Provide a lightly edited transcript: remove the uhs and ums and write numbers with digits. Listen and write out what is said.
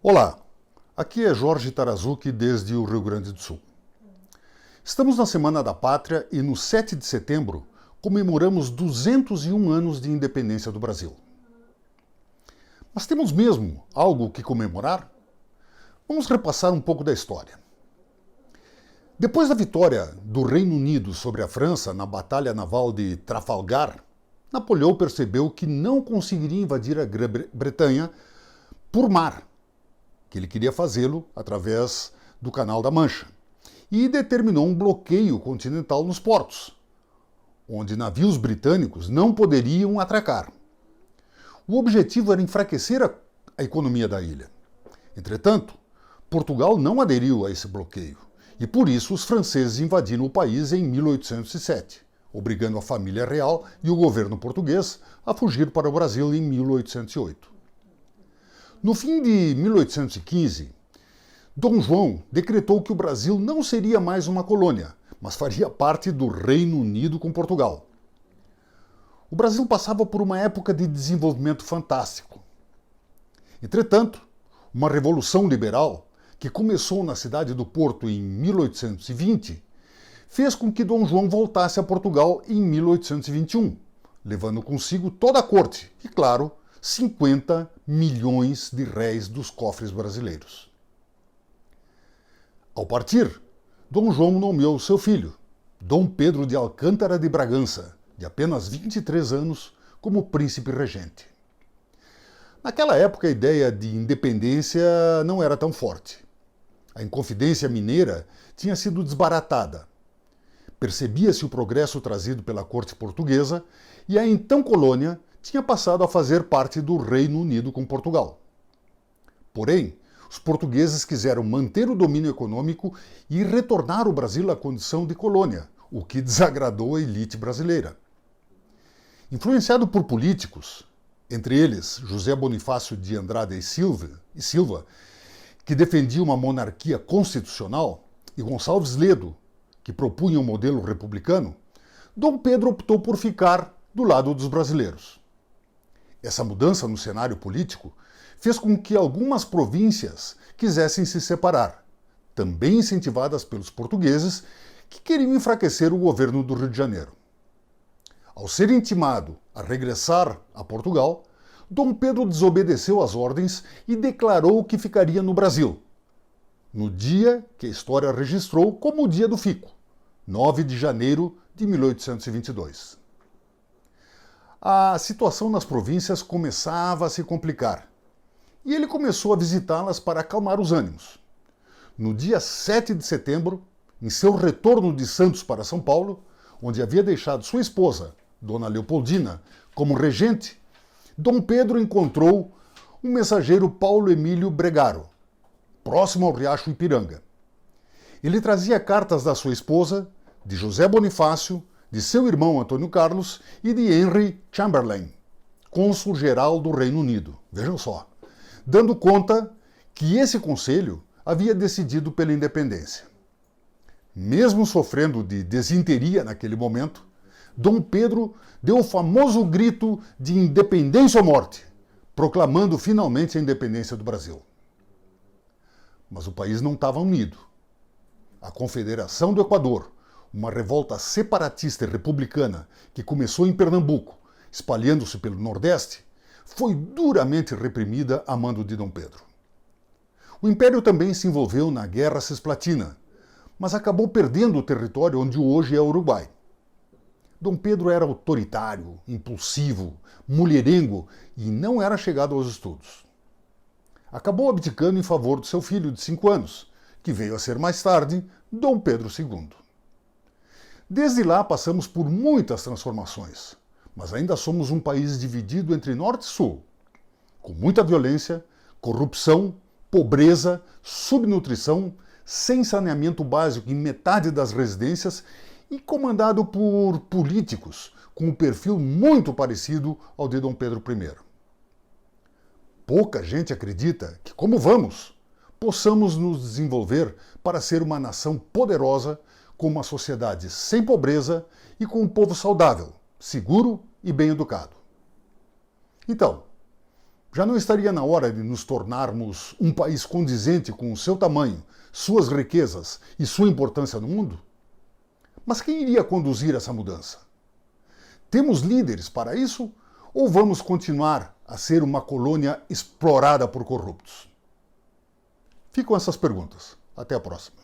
Olá, aqui é Jorge Tarazuki desde o Rio Grande do Sul. Estamos na Semana da Pátria e no 7 de setembro comemoramos 201 anos de independência do Brasil. Mas temos mesmo algo que comemorar? Vamos repassar um pouco da história. Depois da vitória do Reino Unido sobre a França na Batalha Naval de Trafalgar, Napoleão percebeu que não conseguiria invadir a Grã-Bretanha por mar, que ele queria fazê-lo através do Canal da Mancha, e determinou um bloqueio continental nos portos, onde navios britânicos não poderiam atracar. O objetivo era enfraquecer a economia da ilha. Entretanto, Portugal não aderiu a esse bloqueio, e por isso os franceses invadiram o país em 1807, obrigando a família real e o governo português a fugir para o Brasil em 1808. No fim de 1815, Dom João decretou que o Brasil não seria mais uma colônia, mas faria parte do Reino Unido com Portugal. O Brasil passava por uma época de desenvolvimento fantástico. Entretanto, uma revolução liberal, que começou na cidade do Porto em 1820, fez com que Dom João voltasse a Portugal em 1821, levando consigo toda a corte e, claro, 50 milhões de réis dos cofres brasileiros. Ao partir, Dom João nomeou seu filho, Dom Pedro de Alcântara de Bragança, de apenas 23 anos, como príncipe regente. Naquela época, a ideia de independência não era tão forte. A Inconfidência Mineira tinha sido desbaratada. Percebia-se o progresso trazido pela corte portuguesa e a então colônia tinha passado a fazer parte do Reino Unido com Portugal. Porém, os portugueses quiseram manter o domínio econômico e retornar o Brasil à condição de colônia, o que desagradou a elite brasileira. Influenciado por políticos, entre eles José Bonifácio de Andrade e Silva, que defendia uma monarquia constitucional, e Gonçalves Ledo, que propunha um modelo republicano, Dom Pedro optou por ficar do lado dos brasileiros. Essa mudança no cenário político fez com que algumas províncias quisessem se separar, também incentivadas pelos portugueses, que queriam enfraquecer o governo do Rio de Janeiro. Ao ser intimado a regressar a Portugal, Dom Pedro desobedeceu às ordens e declarou que ficaria no Brasil, no dia que a história registrou como o Dia do Fico, 9 de janeiro de 1822. A situação nas províncias começava a se complicar, e ele começou a visitá-las para acalmar os ânimos. No dia 7 de setembro, em seu retorno de Santos para São Paulo, onde havia deixado sua esposa, Dona Leopoldina, como regente, Dom Pedro encontrou o mensageiro Paulo Emílio Bregaro, próximo ao Riacho Ipiranga. Ele trazia cartas da sua esposa, de José Bonifácio, de seu irmão Antônio Carlos e de Henry Chamberlain, cônsul-geral do Reino Unido. Vejam só, dando conta que esse conselho havia decidido pela independência. Mesmo sofrendo de desinteria naquele momento, Dom Pedro deu o famoso grito de independência ou morte, proclamando finalmente a independência do Brasil. Mas o país não estava unido. A Confederação do Equador, uma revolta separatista e republicana que começou em Pernambuco, espalhando-se pelo Nordeste, foi duramente reprimida a mando de Dom Pedro. O Império também se envolveu na Guerra Cisplatina, mas acabou perdendo o território onde hoje é o Uruguai. Dom Pedro era autoritário, impulsivo, mulherengo e não era chegado aos estudos. Acabou abdicando em favor do seu filho de 5 anos, que veio a ser mais tarde Dom Pedro II. Desde lá passamos por muitas transformações, mas ainda somos um país dividido entre norte e sul, com muita violência, corrupção, pobreza, subnutrição, sem saneamento básico em metade das residências e comandado por políticos com um perfil muito parecido ao de Dom Pedro I. Pouca gente acredita que, como vamos, possamos nos desenvolver para ser uma nação poderosa, com uma sociedade sem pobreza e com um povo saudável, seguro e bem educado. Então, Já não estaria na hora de nos tornarmos um país condizente com o seu tamanho, suas riquezas e sua importância no mundo? Mas quem iria conduzir essa mudança? Temos líderes para isso ou vamos continuar a ser uma colônia explorada por corruptos? Ficam essas perguntas. Até a próxima.